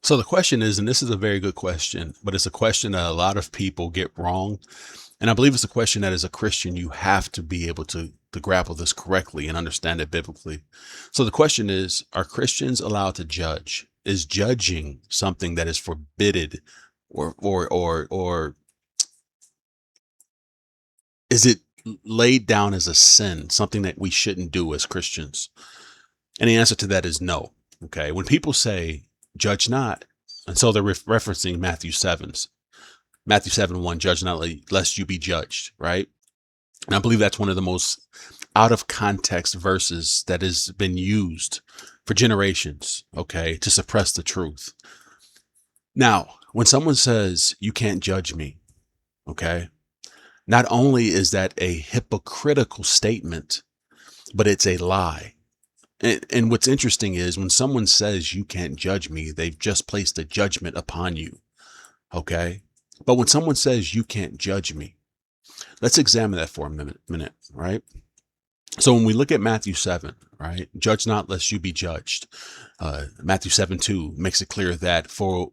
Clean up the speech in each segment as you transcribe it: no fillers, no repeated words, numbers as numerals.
So the question is, and this is a very good question, but it's a question that a lot of people get wrong. And I believe it's a question that as a Christian, you have to be able to grapple this correctly and understand it biblically. So the question is, are Christians allowed to judge? Is judging something that is forbidden or is it laid down as a sin, something that we shouldn't do as Christians? And the answer to that is no. Okay. When people say judge not, and so they're referencing Matthew 7:1, judge not lest you be judged, right? And I believe that's one of the most out of context verses that has been used for generations, okay, to suppress the truth. Now, when someone says, you can't judge me, okay, not only is that a hypocritical statement, but it's a lie. And what's interesting is when someone says you can't judge me, they've just placed a judgment upon you, okay? But when someone says you can't judge me, let's examine that for a minute, right? So when we look at Matthew 7, right, judge not lest you be judged. Matthew 7:2 makes it clear that for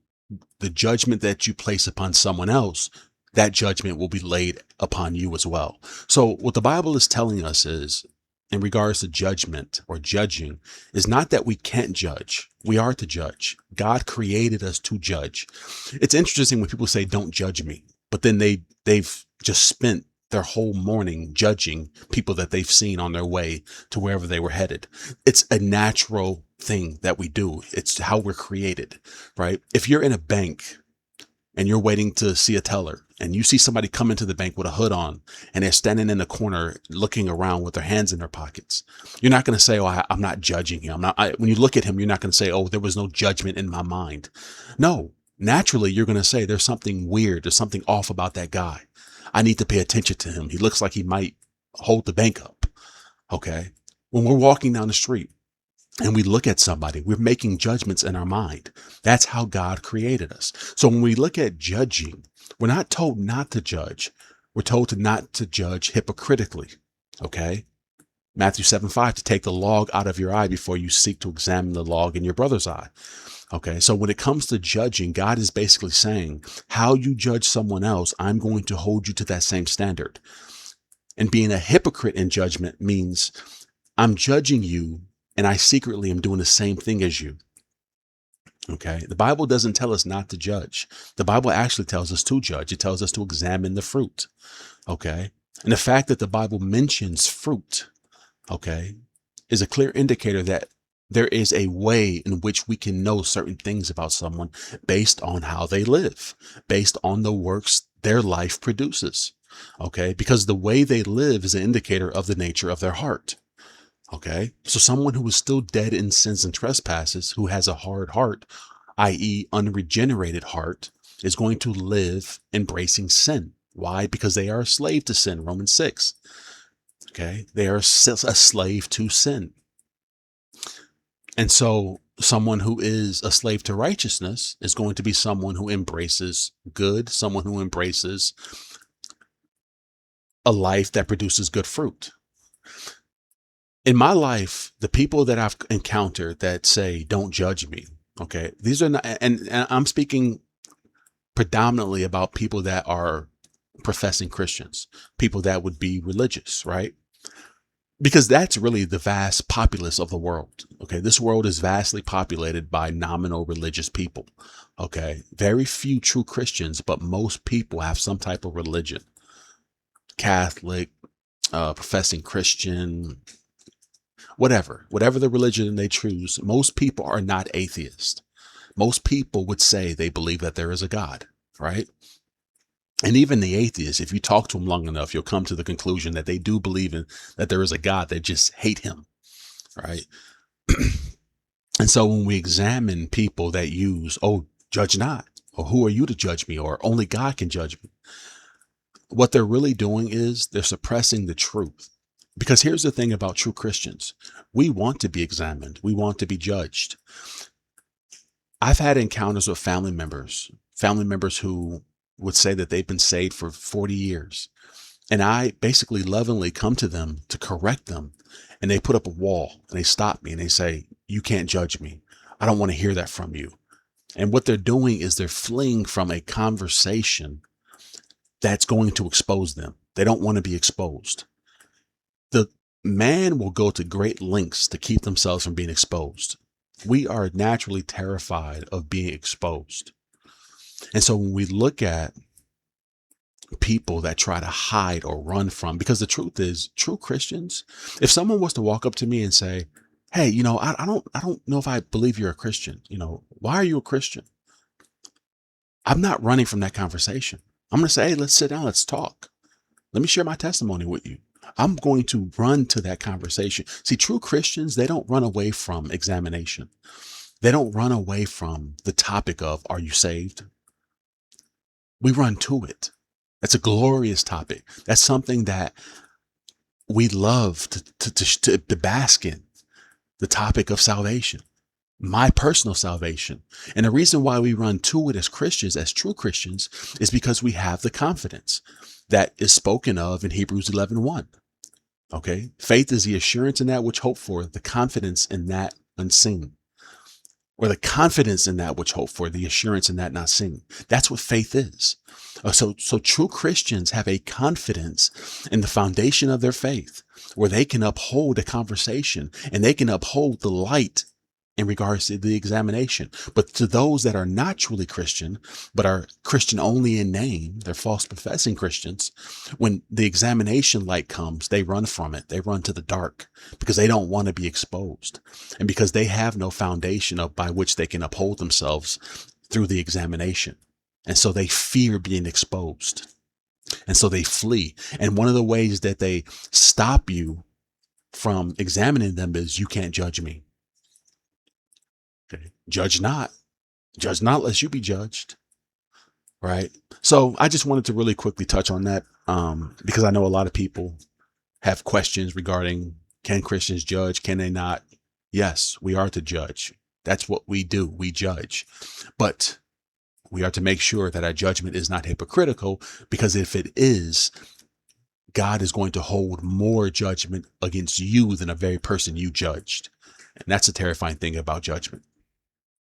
the judgment that you place upon someone else, that judgment will be laid upon you as well. So what the Bible is telling us is, in regards to judgment or judging, is not that we can't judge. We are to judge. God created us to judge. It's interesting when people say, don't judge me, but then they've just spent their whole morning judging people that they've seen on their way to wherever they were headed. It's a natural thing that we do. It's how we're created, right? If you're in a bank and you're waiting to see a teller and you see somebody come into the bank with a hood on and they're standing in the corner looking around with their hands in their pockets, you're not going to say, oh, I'm not judging him. When you look at him, you're not going to say, oh, there was no judgment in my mind. No, naturally, you're going to say there's something weird. There's something off about that guy. I need to pay attention to him. He looks like he might hold the bank up. Okay. When we're walking down the street and we look at somebody, we're making judgments in our mind. That's how God created us. So when we look at judging, we're not told not to judge. We're told to not to judge hypocritically. Okay. Matthew 7:5, to take the log out of your eye before you seek to examine the log in your brother's eye. Okay. So when it comes to judging, God is basically saying how you judge someone else, I'm going to hold you to that same standard. And being a hypocrite in judgment means I'm judging you and I secretly am doing the same thing as you. Okay. The Bible doesn't tell us not to judge. The Bible actually tells us to judge. It tells us to examine the fruit. Okay. And the fact that the Bible mentions fruit, okay, is a clear indicator that there is a way in which we can know certain things about someone based on how they live, based on the works their life produces. Okay. Because the way they live is an indicator of the nature of their heart. Okay. So someone who is still dead in sins and trespasses, who has a hard heart, i.e. unregenerated heart, is going to live embracing sin. Why? Because they are a slave to sin. Romans 6. Okay. They are a slave to sin. And so someone who is a slave to righteousness is going to be someone who embraces good, someone who embraces a life that produces good fruit. In my life, the people that I've encountered that say, don't judge me. Okay. These are not, and I'm speaking predominantly about people that are professing Christians, people that would be religious, right? Because that's really the vast populace of the world. Okay. This world is vastly populated by nominal religious people. Okay. Very few true Christians, but most people have some type of religion. Catholic, professing Christian, whatever the religion they choose. Most people are not atheists. Most people would say they believe that there is a God, right? And even the atheists, if you talk to them long enough, you'll come to the conclusion that they do believe in that there is a God. They just hate him, right? And so when we examine people that use, oh, judge not, or who are you to judge me, or only God can judge me, what they're really doing is they're suppressing the truth. Because here's the thing about true Christians. We want to be examined. We want to be judged. I've had encounters with family members who would say that they've been saved for 40 years. And I basically lovingly come to them to correct them. And they put up a wall and they stop me and they say, you can't judge me. I don't want to hear that from you. And what they're doing is they're fleeing from a conversation that's going to expose them. They don't want to be exposed. The man will go to great lengths to keep themselves from being exposed. We are naturally terrified of being exposed. And so when we look at people that try to hide or run from, because the truth is, true Christians, if someone was to walk up to me and say, hey, I don't know if I believe you're a Christian. Why are you a Christian? I'm not running from that conversation. I'm going to say, hey, let's sit down. Let's talk. Let me share my testimony with you. I'm going to run to that conversation. See, true Christians, they don't run away from examination. They don't run away from the topic of, are you saved? We run to it. That's a glorious topic. That's something that we love to bask in, the topic of salvation, my personal salvation. And the reason why we run to it as Christians, as true Christians, is because we have the confidence that is spoken of in Hebrews 11:1. Okay. Faith is the assurance in that which hoped for, the confidence in that unseen, or the confidence in that which hoped for, the assurance in that not seen. That's what faith is. So true Christians have a confidence in the foundation of their faith, where they can uphold a conversation and they can uphold the light in regards to the examination. But to those that are not truly Christian, but are Christian only in name, they're false professing Christians, when the examination light comes, they run from it. They run to the dark because they don't want to be exposed, and because they have no foundation by which they can uphold themselves through the examination. And so they fear being exposed. And so they flee. And one of the ways that they stop you from examining them is, you can't judge me. Okay. Judge not lest you be judged. Right. So I just wanted to really quickly touch on that, because I know a lot of people have questions regarding, can Christians judge? Can they not? Yes, we are to judge. That's what we do. We judge. But we are to make sure that our judgment is not hypocritical, because if it is, God is going to hold more judgment against you than a very person you judged. And that's a terrifying thing about judgment.